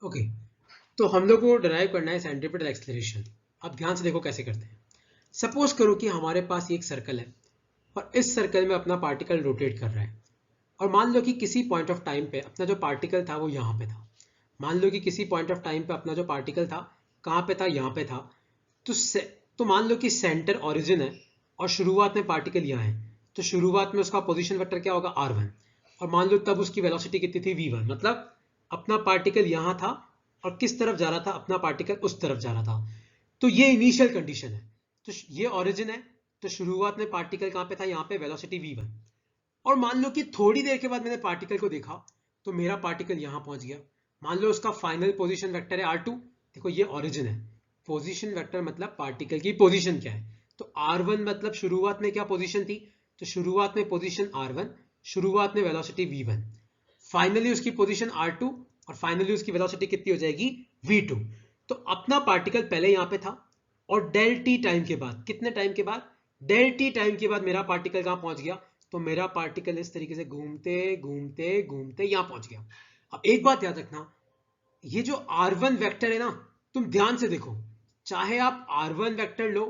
Okay, तो हम लोग को डिराइव करना है सेंट्रीपिटल एक्सेलरेशन। अब ध्यान से देखो कैसे करते हैं। सपोज करो कि हमारे पास एक सर्कल है और इस सर्कल में अपना पार्टिकल रोटेट कर रहा है, और मान लो कि किसी पॉइंट ऑफ टाइम पे अपना जो पार्टिकल था वो यहाँ पे था। मान लो कि किसी पॉइंट ऑफ टाइम पे अपना जो पार्टिकल था कहाँ पे था, यहाँ पे था। तो तो मान लो कि सेंटर ओरिजिन है और शुरुआत में पार्टिकल यहाँ है, तो शुरुआत में उसका पोजीशन वेक्टर क्या होगा, r1। और मान लो तब उसकी वेलोसिटी कितनी थी, v1। मतलब अपना पार्टिकल यहाँ था और किस तरफ जा रहा था, अपना पार्टिकल उस तरफ जा रहा था। तो ये इनिशियल कंडीशन है। तो ये ओरिजिन है, तो शुरुआत में पार्टिकल कहाँ पे था, यहाँ पे, वेलोसिटी v1। और मान लो कि थोड़ी देर के बाद मैंने पार्टिकल को देखा तो मेरा पार्टिकल यहां पहुंच गया। मान लो उसका फाइनल पोजीशन वेक्टर है r2। देखो ये ओरिजिन है, पोजीशन वेक्टर मतलब पार्टिकल की पोजीशन क्या है। तो r1 मतलब शुरुआत में क्या पोजीशन थी, तो शुरुआत में पोजीशन r1, शुरुआत में वेलोसिटी v1, फाइनली उसकी पोजीशन r2, और फाइनली उसकी वेलोसिटी कितनी हो जाएगी, v2। तो अपना पार्टिकल पहले यहां पे था और डेल टी टाइम के बाद, कितने टाइम के बाद, डेल टी टाइम के बाद मेरा पार्टिकल कहां पहुंच गया, तो मेरा पार्टिकल इस तरीके से घूमते घूमते घूमते यहां पहुंच गया। अब एक बात याद रखना, ये जो r1 वेक्टर है ना, तुम ध्यान से देखो, चाहे आप r1 वेक्टर लो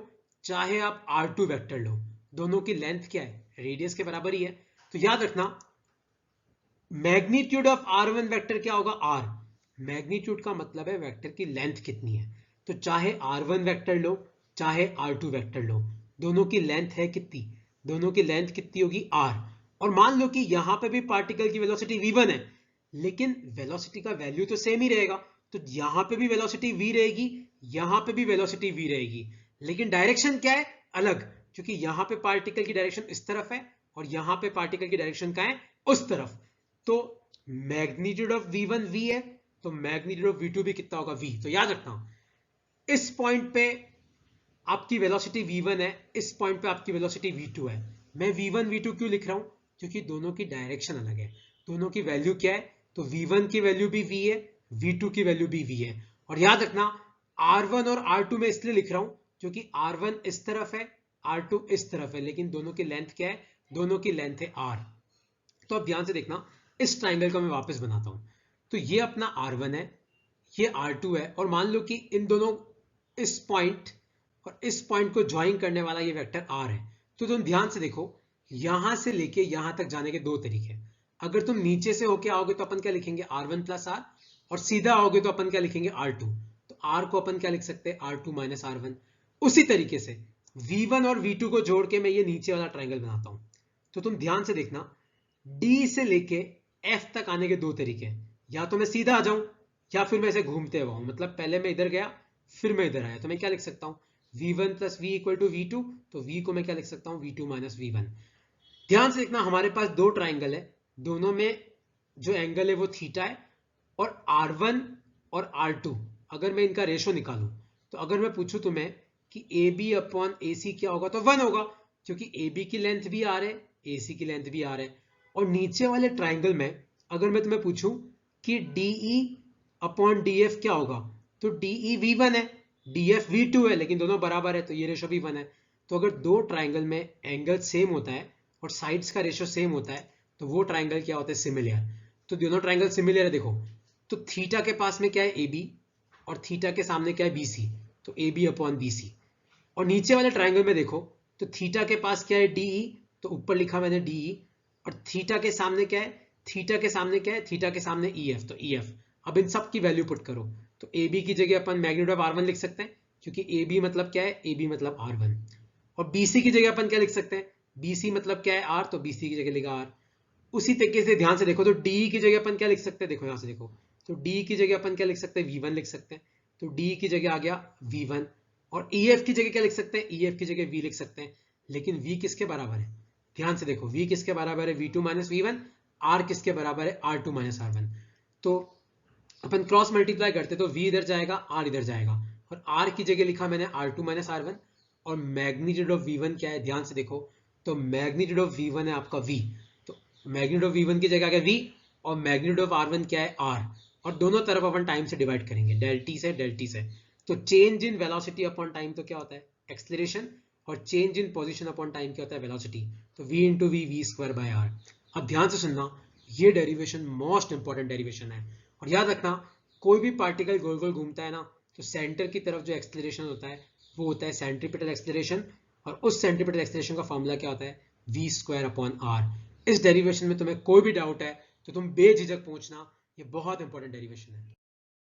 चाहे आप r2 वेक्टर लो, दोनों की लेंथ क्या है, रेडियस के बराबर ही है। तो याद रखना मैग्नीट्यूड ऑफ r1 वेक्टर क्या होगा, r। मैग्नीट्यूड का मतलब है वेक्टर की लेंथ कितनी है। तो चाहे r1 वेक्टर लो चाहे r2 वेक्टर लो, दोनों की लेंथ है कितनी, दोनों की लेंथ कितनी होगी, r। और मान लो कि यहां पे भी पार्टिकल की वेलोसिटी v1 है, लेकिन वेलोसिटी का वैल्यू तो सेम ही रहेगा। तो यहां पे भी वेलोसिटी v रहेगी, यहां पे भी वेलोसिटी v रहेगी, लेकिन डायरेक्शन क्या है, अलग। क्योंकि यहां पे पार्टिकल की डायरेक्शन इस तरफ है और यहां पे पार्टिकल की डायरेक्शन क्या है, उस तरफ। तो मैग्नीट्यूड ऑफ v1 v है, तो मैग्नीट्यूड ऑफ v2 भी कितना होगा, v। तो याद रखना इस पॉइंट पे आपकी वेलोसिटी v1 है, इस पॉइंट पे आपकी वेलोसिटी v2 है। मैं v1 v2 क्यों लिख रहा हूं, क्योंकि दोनों की डायरेक्शन अलग है, दोनों की वैल्यू क्या है, तो v1 की वैल्यू भी v है, v2 की वैल्यू भी v है। और याद रखना r1 और r2 में इसलिए लिख रहा हूं क्योंकि r1 इस तरफ है, r2 इस तरफ है, लेकिन दोनों की लेंथ क्या है, दोनों की लेंथ है r। तो अब ध्यान से देखना, इस ट्राइंगल को मैं वापस बनाता हूं। तो ये अपना r1 है, ये r2 है, और मान लो कि इन दोनों, इस पॉइंट और इस पॉइंट को ज्वाइन करने वाला ये वेक्टर r है। तो तुम ध्यान से देखो, यहां से लेके यहां तक जाने के दो तरीके। अगर तुम नीचे से होके आओगे तो अपन क्या लिखेंगे, r1 प्लस r, और सीधा आओगे तो अपन क्या लिखेंगे, r2। तो r को अपन क्या लिख सकते हैं, r2 माइनस r1। उसी तरीके से v1 और v2 को जोड़ के मैं ये नीचे वाला ट्राइंगल बनाता हूं। तो तुम ध्यान से देखना, डी से लेके एफ तक आने के दो तरीके हैं, या तो मैं सीधा आ जाऊं या फिर मैं ऐसे घूमते हुआ हूं। मतलब पहले मैं इधर गया फिर मैं इधर आया, तो मैं क्या लिख सकता हूं, v1 plus V equal to V two. तो v को मैं क्या लिख सकता हूं, v2 माइनस v1। ध्यान से देखना हमारे पास दो ट्राइंगल है, दोनों में जो एंगल है वो थीटा है। और r1 और r2 अगर मैं इनका रेशो निकालूं, तो अगर मैं पूछूं तुम्हें कि ए बी अपॉन ए सी क्या होगा, तो 1 होगा, क्योंकि ए बी की लेंथ भी r है, ए सी की लेंथ भी r है। और नीचे वाले ट्राइंगल में अगर मैं तुम्हें पूछूं कि DE अपॉन DF क्या होगा, तो DE V1 है, DF V2 है, लेकिन दोनों बराबर है तो ये रेशो भी 1 है। तो अगर दो ट्राइंगल में एंगल सेम होता है और साइड्स का रेशो सेम होता है, तो वो ट्राइंगल क्या होता है, सिमिलर। तो दोनों ट्राइंगल सिमिलर है। देखो, तो थीटा के पास में क्या है, AB, और थीटा के सामने क्या है, BC। तो AB अपॉन BC। और नीचे वाले ट्राइंगल में देखो, तो थीटा के पास क्या है, DE, तो ऊपर लिखा मैंने DE, और थीटा के सामने क्या है, थीटा के सामने क्या है, थीटा के सामने EF, तो EF। अब इन सब की वैल्यू पुट करो, तो AB की जगह अपन मैग्नीट्यूड ऑफ R1 लिख सकते हैं, क्योंकि AB मतलब क्या है, AB मतलब R1। और BC की जगह अपन क्या लिख सकते हैं, BC मतलब क्या है, R, तो BC की जगह लिखा R। उसी तरीके से ध्यान से देखो, तो DE की जगह अपन क्या लिख सकते हैं, देखो यहां से देखो, तो DE की जगह अपन क्या लिख सकते हैं, V1 लिख सकते हैं। तो DE की जगह आ गया V1। और EF की जगह क्या लिख सकते हैं, EF की जगह V लिख सकते हैं। लेकिन V किसके बराबर है, ध्यान से देखो, V किसके बराबर है, V2 माइनस V1। R किसके बराबर है, R2 माइनस R1। तो अपन क्रॉस मल्टीप्लाई करते तो V इधर जाएगा, R इधर जाएगा, और R की जगह लिखा मैंने R2 माइनस R1। और मैग्नीट्यूड ऑफ V1 क्या है, ध्यान से देखो, तो मैग्नीट्यूड ऑफ V1 है आपका V। तो मैग्नीट्यूड ऑफ V1 की जगह आ गया V, और मैग्नीट्यूड ऑफ R1 क्या है, R। और दोनों तरफ अपन टाइम से डिवाइड करेंगे, डेल टी से, डेल टी से। तो change in velocity upon time तो क्या होता है, एक्सलेरेशन, और change in position upon time क्या होता है, वेलोसिटी। तो v into V square by R. अब ध्यान से सुनना, ये डेरिवेशन मोस्ट इंपॉर्टेंट डेरिवेशन है। और याद रखना, कोई भी पार्टिकल गोल गोल घूमता है ना, तो सेंटर की तरफ जो एक्सेलरेशन होता है वो होता है सेंट्रीपिटल एक्सेलरेशन, और उस सेंट्रीपिटल एक्सेलरेशन का फॉर्मूला क्या होता है, v²/r। इस डेरिवेशन में तुम्हें कोई भी डाउट है तो तुम बेझिझक पूछना, ये बहुत इंपॉर्टेंट डेरिवेशन है।